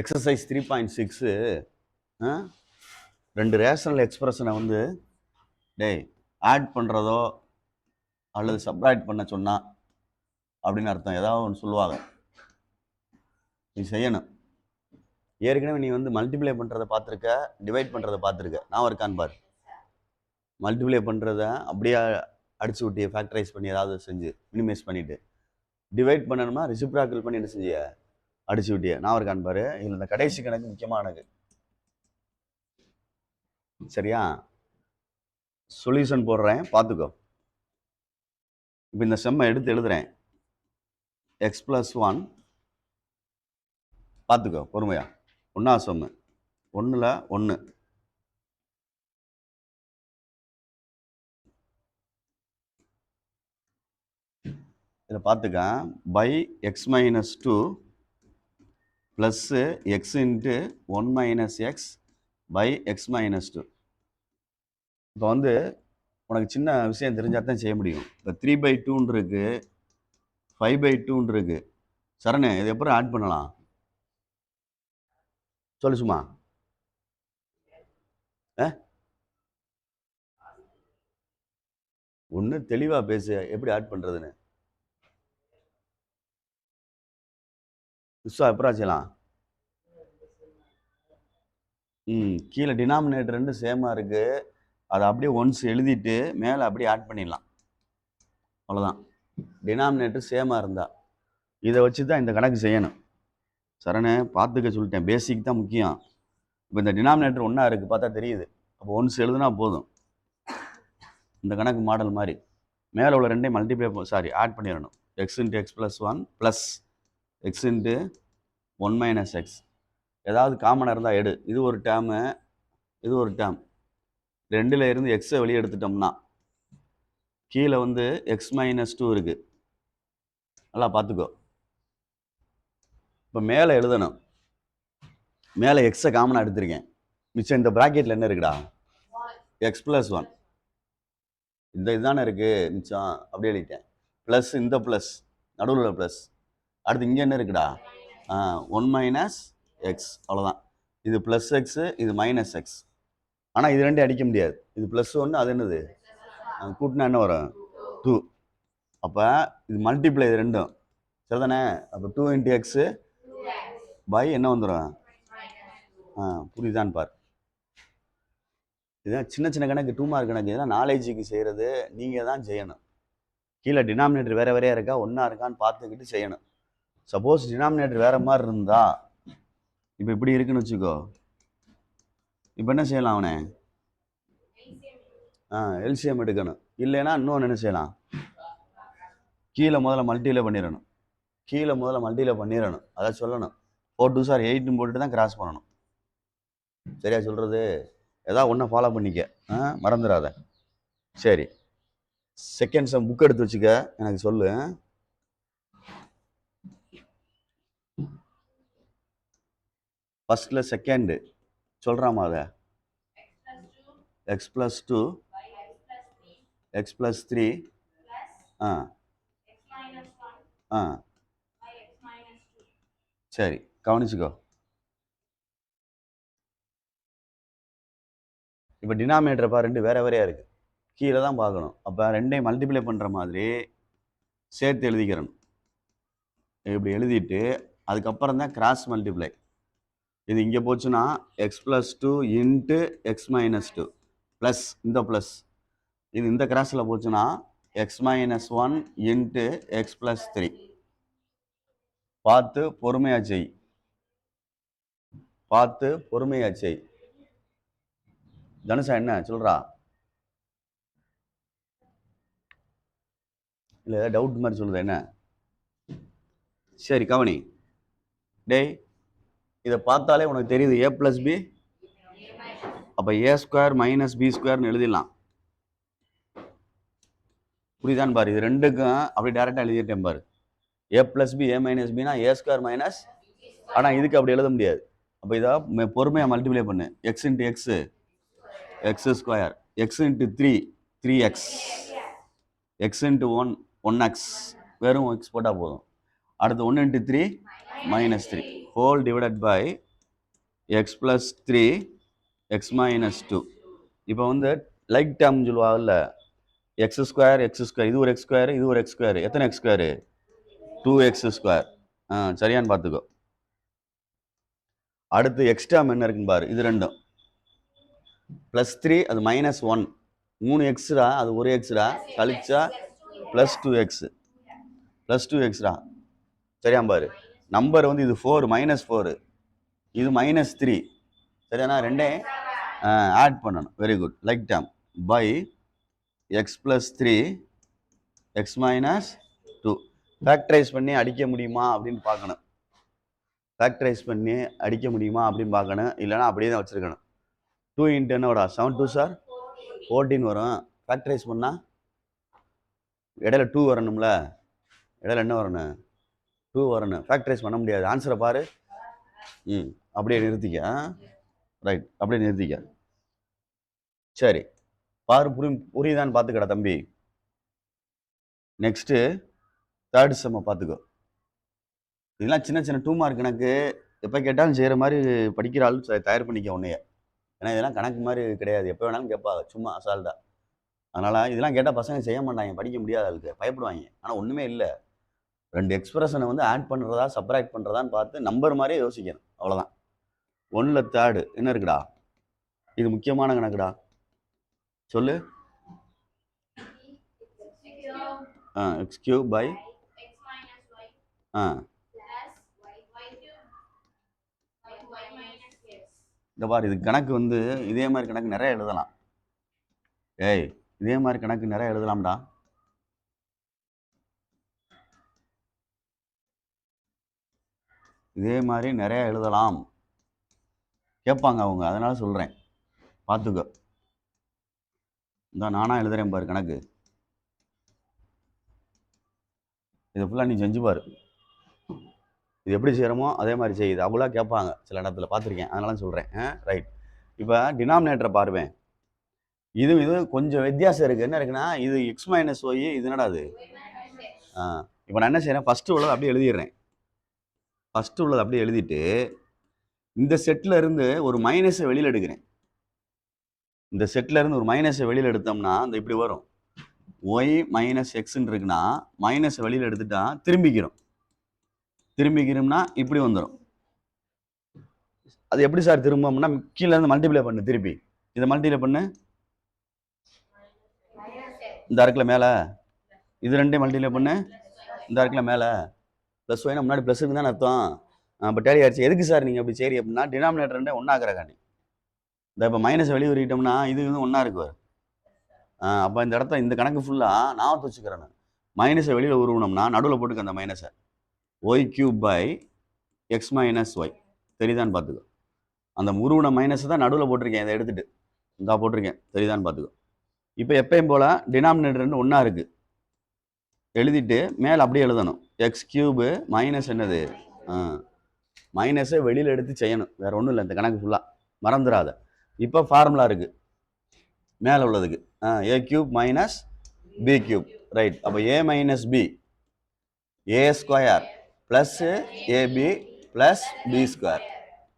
Exercise 3.6 ரெண்டு rational எக்ஸ்பிரஷனை வந்து டேய் ஆட் பண்ணுறதோ அல்லது சப்ராக்ட் பண்ண சொன்னா அப்படின்னு அர்த்தம். ஏதாவது ஒன்று சொல்லுவாங்க, நீ செய்யணும். ஏற்கனவே நீ வந்து மல்டிப்ளை பண்ணுறதை பார்த்துருக்க, டிவைட் பண்ணுறதை பார்த்துருக்க. நான் இருக்கான்னு பாரு. மல்டிப்ளை பண்ணுறத அப்படியே அடிச்சு விட்டிய ஃபேக்டரைஸ் பண்ணி ஏதாவது செஞ்சு மினிமைஸ் பண்ணிவிட்டு, டிவைட் பண்ணணுமா ரெசிப்ராக்கல் பண்ணி என்ன செஞ்சிய அடிச்சு விட்டிய. நான் இருக்கான்னு பாரு. இதில் இந்த கடைசி கணக்கு முக்கியமானது. சரியா? சொல்யூஷன் போடுறேன், பார்த்துக்கோ. இப்போ இந்த செம்மை எடுத்து எழுதுறேன். எக்ஸ் ப்ளஸ் 1 பார்த்துக்கோ பொறுமையா. ஒன்றா செம்மு 1ல் 1 இதில் பார்த்துக்க. By x minus 2 plus x into 1 minus x by x minus 2. இப்போ வந்து உனக்கு சின்ன விஷயம் தெரிஞ்சால் தான் செய்ய முடியும். இப்போ 3/2 இருக்கு, 5/2 இருக்கு. சரணே, இது எப்படி ஆட் பண்ணலாம் சொல்லு சும்மா. ஒன்று தெளிவாக பேசு, எப்படி ஆட் பண்ணுறதுன்னு. விஸ்வா எப்படா செய்யலாம்? கீழே டினாமினேட்டர் ரெண்டு சேமாக இருக்குது, அதை அப்படியே ஒன்ஸ் எழுதிட்டு மேலே அப்படியே ஆட் பண்ணிடலாம். அவ்வளோதான். டினாமினேட்டர் சேமாக இருந்தால் இதை வச்சு தான் இந்த கணக்கு செய்யணும். சரணே, பார்த்துக்க சொல்லிட்டேன், பேசிக் தான் முக்கியம். இப்போ இந்த டினாமினேட்டர் ஒன்றா இருக்குது, பார்த்தா தெரியுது. அப்போ ஒன்ஸ் எழுதுனா போதும். இந்த கணக்கு மாடல் மாதிரி மேலே உள்ள ரெண்டையும் மல்டிப்ளை ஆட் பண்ணிடணும். X into X plus 1 plus X into 1 minus X. ஏதாவது காமனாக இருந்தால் எடு. இது ஒரு டேர்மு, இது ஒரு டேர்ம். ரெண்டில் இருந்து எக்ஸை வெளியே எடுத்துட்டோம்னா கீழே வந்து எக்ஸ் மைனஸ் 2 இருக்குது. நல்லா பார்த்துக்கோ. இப்போ மேலே எழுதணும். மேலே எக்ஸை காமனாக எடுத்திருக்கேன். மிச்சம் இந்த ப்ராக்கெட்டில் என்ன இருக்குடா? X plus 1. இந்த இதுதானே இருக்குது மிச்சம், அப்படியே எழுதிட்டேன். ப்ளஸ் இந்த ப்ளஸ் நடுவில் ப்ளஸ். அடுத்து இங்கே என்ன இருக்குடா? 1 மைனஸ் எக்ஸ். அவ்வளோதான். இது ப்ளஸ் எக்ஸு, இது மைனஸ் எக்ஸ். ஆனால் இது ரெண்டும் அடிக்க முடியாது. இது ப்ளஸ் 1, அது என்னது கூட்டினா என்ன வரும்? 2. அப்போ இது மல்டிப்ளை, இது ரெண்டும் சரிதானே? அப்போ 2 இன்ட்டு எக்ஸு பை என்ன வந்துடும்? புரியுதான்னு பார். இதுதான் சின்ன சின்ன கணக்கு, 2 மார்க் கணக்கு. இதெல்லாம் நாலேஜுக்கு செய்கிறது, நீங்கள் தான் செய்யணும். கீழே டினாமினேட்டர் வேறு வேறையாக இருக்கா ஒன்றா இருக்கான்னு பார்த்துக்கிட்டு செய்யணும். சப்போஸ் டினாமினேட்டர் வேறு மாதிரி இருந்தா, இப்போ இப்படி இருக்குன்னு வச்சுக்கோ, இப்போ என்ன செய்யலாம்? அவனே எல்சிஎம் எடுக்கணும். இல்லைன்னா இன்னொன்று என்ன செய்யலாம்? கீழே முதல்ல மல்டியில் பண்ணிடணும். அதை சொல்லணும். 4 2 சார் 8 போட்டுட்டு தான் கிராஸ் பண்ணணும். சரியா சொல்கிறது? ஏதாவது ஒன்றை ஃபாலோ பண்ணிக்க, மறந்துடாத. சரி, செகண்ட் சம் புக் எடுத்து வச்சுக்க, எனக்கு சொல்லு. ஃபர்ஸ்ட்ல செகண்டு சொல்கிறாமா? அதை எக்ஸ் ப்ளஸ் 2 எக்ஸ் ப்ளஸ் 3 சரி, கவனிச்சுக்கோ. இப்போ டினாமினேட்டர் பா ரெண்டு வேற வேறையாக இருக்குது, கீழே தான் பார்க்கணும். அப்போ ரெண்டையும் மல்டிப்ளை பண்ணுற மாதிரி சேர்த்து எழுதிக்கிறணும். இப்படி எழுதிட்டு அதுக்கப்புறம் தான் கிராஸ் மல்டிப்ளை. இது இங்கே போச்சுன்னா X plus 2 into X minus 2 plus இந்த ப்ளஸ். இது இந்த கிராஸில் போச்சுன்னா X minus 1 into X plus 3. பார்த்து பொறுமையாக செய். தனுஷா என்ன சொல்கிறா? இல்லை ஏதாவது டவுட் மாதிரி சொல்லுது என்ன? சரி கவனி. டேய், இதை பார்த்தாலே உனக்கு தெரியுது ஏ ப்ளஸ் பி. அப்போ ஏ ஸ்கொயர் மைனஸ் பி ஸ்கொயர்னு எழுதிடலாம். புரியுதான்னு பாரு. இது ரெண்டுக்கும் அப்படி டேரெக்டாக எழுதிட்டேன் பாரு. ஏ plus B A minus Bina A square minus. ஆனால் இதுக்கு அப்படி எழுத முடியாது. அப்போ இதை பொறுமையாக மல்டிப்ளை பண்ணு. X into x x square, x into 3 3x, x into 1 1x. வெறும் எக்ஸ் போட்டால் போதும். அடுத்து 1 into 3 minus 3 whole divided by x plus 3 x minus 2. இப்போ வந்து லைக் டேர்ம் சொல்லுவாங்கல்ல, எக்ஸ் ஸ்கொயர் இது ஒரு எக்ஸ் ஸ்கொயர், இது ஒரு எக்ஸ் ஸ்கொயர். எத்தனை எக்ஸ் ஸ்கொயரு? 2x square. சரியான்னு பார்த்துக்கோ. அடுத்து எக்ஸ் டேர்ம் என்ன இருக்குன்னு பாரு. இது ரெண்டும் ப்ளஸ் 3 அது மைனஸ் 1. 3 எக்ஸ்ரா, அது ஒரு எக்ஸ்ரா, கழிச்சா ப்ளஸ் 2x. ப்ளஸ் 2xரா, சரியா பாரு. நம்பர் வந்து இது 4 மைனஸ் 4, இது மைனஸ் 3. சரியானா? ரெண்டே ஆட் பண்ணணும். Very good. Like term by x plus 3 x minus 2. Factorise பண்ணி அடிக்க முடியுமா அப்படின்னு பார்க்கணும். ஃபேக்டரைஸ் பண்ணி அடிக்க முடியுமா அப்படின்னு பார்க்கணும். இல்லைனா அப்படியே தான் வச்சுருக்கணும். 2 இன்ட்டு என்ன வரும்? 7 2 சார் 14 வரும். ஃபேக்டரைஸ் பண்ணால் இடையில 2 வரணும்ல, இடையில என்ன வரணும்? 2 வரணும். ஃபேக்டரைஸ் பண்ண முடியாது. ஆன்சரை பாரு. அப்படியே நிறுத்திக்க. ரைட், அப்படியே நிறுத்திக்க. சரி, பாரு. புரியுதான்னு பார்த்துக்கடா தம்பி. நெக்ஸ்ட்டு தேர்ட் செம்மை பார்த்துக்கோ. இதெல்லாம் சின்ன சின்ன 2 மார்க் கணக்கு. எப்போ கேட்டாலும் செய்கிற மாதிரி படிக்கிற ஆள் தயார் பண்ணிக்க உன்னைய. ஏன்னா இதெல்லாம் கணக்கு மாதிரி கிடையாது. எப்போ வேணாலும் கேட்பாங்க, சும்மா அசால்ட்டா. அதனால் இதெல்லாம் கேட்டால் பசங்க செய்ய மாட்டாங்க, படிக்க முடியாத ஆளுக்கு பயப்படுவாங்க. ஆனால் ஒன்றுமே இல்லை. 2 எக்ஸ்பிரஷனை வந்து ஆட் பண்ணுறதா சப்ராக்ட் பண்ணுறதான்னு பார்த்து நம்பர் மாதிரியே யோசிக்கணும். அவ்வளோதான். 1ல் தேர்டு என்ன இருக்குடா? இது முக்கியமான கணக்குடா. சொல்லு. எக்ஸ் கியூப் பை இந்த பாரு, இது கணக்கு வந்து இதே மாதிரி கணக்கு நிறைய எழுதலாம். இதே மாதிரி கணக்கு நிறைய எழுதலாம்டா. இதே மாதிரி நிறைய எழுதலாம், கேட்பாங்க அவங்க. அதனால சொல்கிறேன், பார்த்துக்கோ. இந்த நானாக எழுதுறேன் பாரு கணக்கு. இதை ஃபுல்லாக நீ செஞ்சு பாரு. இது எப்படி செய்கிறோமோ அதே மாதிரி செய்யுது. அவ்வளோ கேட்பாங்க சில இடத்துல, பார்த்துருக்கேன். அதனால சொல்கிறேன். ரைட். இப்போ டினாமினேட்டரை பாருவேன். இது கொஞ்சம் வித்தியாசம் இருக்குது. என்ன இருக்குன்னா, இது எக்ஸ் மைனஸ் ஒய், இது என்னடா அது? இப்போ நான் என்ன செய்கிறேன், ஃபஸ்ட்டு உள்ளதை அப்படியே எழுதிடுறேன். ஃபஸ்ட்டு உள்ளதை அப்படியே எழுதிட்டு இந்த செட்டில் இருந்து ஒரு மைனஸை வெளியில் எடுக்கிறேன். இந்த செட்டில் இருந்து ஒரு மைனஸை வெளியில் எடுத்தோம்னா இந்த இப்படி வரும். ஒய் மைனஸ் எக்ஸ்ன்னு இருக்குன்னா மைனஸை வெளியில் எடுத்துட்டா திரும்பிக்கிறோம்னா இப்படி வந்துடும். அது எப்படி சார் திரும்பும்னா, கீழே இருந்து மல்டிப்ளை பண்ணு. திருப்பி இதை மல்டிப்ளை பண்ணு. இந்த இருக்குல்ல மேலே, இது ரெண்டையும் மல்டிப்ளை பண்ணு. இந்த இருக்குல்ல மேலே ப்ளஸ் ஒய்னா முன்னாடி ப்ளஸ் இருக்குன்னு அர்த்தம். இப்போ டேலி ஆயிடுச்சு. எதுக்கு சார் நீங்கள் அப்படி சரி அப்படின்னா, டினாமினேட்டர் ரெண்டே ஒன்றாக்குறக்காண்டி. இந்த இப்போ மைனஸ் வெளியே உரிட்டோம்னா இது வந்து ஒன்றா இருக்கு. அப்போ இந்த இடத்த இந்த கணக்கு ஃபுல்லாக நான் வச்சுக்கிறேன். மைனஸை வெளியில் உருவணும்னா நடுவில் போட்டுக்க அந்த மைனஸை. Y cube by x minus y. தெரியுதான்னு பார்த்துக்கோ. அந்த உருவன மைனஸை தான் நடுவில் போட்டிருக்கேன். இதை எடுத்துகிட்டு இந்தா போட்டிருக்கேன். தெரியுதான்னு பார்த்துக்கோ. இப்போ எப்பயும் போல் டினாமினேட்டர் ரெண்டு ஒன்றா இருக்குது. எழுதிட்டு மேலே அப்படியே எழுதணும். எக்ஸ் கியூபு மைனஸ் என்னது? மைனஸை வெளியில் எடுத்து செய்யணும். வேறு ஒன்றும் இல்லை. இந்த கணக்கு ஃபுல்லாக மறந்துடாத. இப்போ ஃபார்முலா இருக்குது மேலே உள்ளதுக்கு. A cube minus b cube. Right. அப்போ a minus b, a square plus ab plus b square.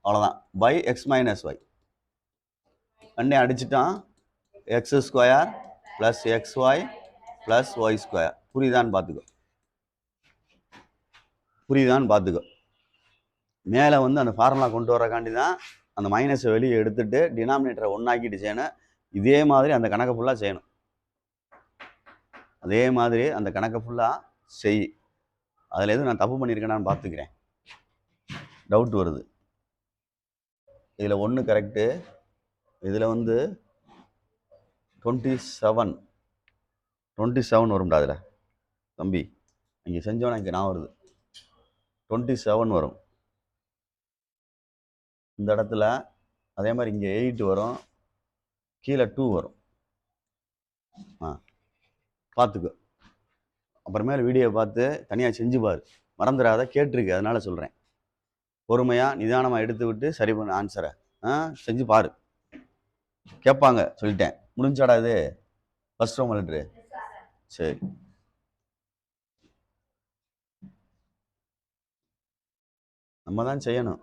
அவ்வளோதான். By x minus y. அண்ணே அடிச்சுட்டான். X square plus x y plus y square. புரியுதான்னு பார்த்துக்கோ. மேலே வந்து அந்த ஃபார்முலா கொண்டு வரக்காண்டி தான் அந்த மைனஸை வெளியே எடுத்துட்டு டினாமினேட்டரை ஒன்றாக்கிட்டு செய்யணும். இதே மாதிரி அந்த கணக்கை ஃபுல்லாக செய்யணும். அதே மாதிரி அந்த கணக்கை ஃபுல்லாக செய். அதில் எதுவும் நான் தப்பு பண்ணியிருக்கேன்னு பார்த்துக்கிறேன். டவுட் வருது. இதில் 1 கரெக்டு. இதில் வந்து 27 வரும்டா. அதில் தம்பி இங்கே செஞ்சோன்னா இங்கே நான் வருது 27 வரும். இந்த இடத்துல அதே மாதிரி இங்கே 8 வரும், கீழே 2 வரும். பார்த்துக்கோ. அப்புறமேல வீடியோ பார்த்து தனியாக செஞ்சு பாரு. மறந்துடாத. கேட்டிருக்கு, அதனால் சொல்கிறேன். பொறுமையாக நிதானமாக எடுத்து விட்டு சரி பண்ண ஆன்சரை செஞ்சு பாரு. கேட்பாங்க, சொல்லிட்டேன். முடிஞ்சாடா இது ஃபர்ஸ்ட் ரோம் லெட்ரு? சரி, நம்ம தான் செய்யணும்.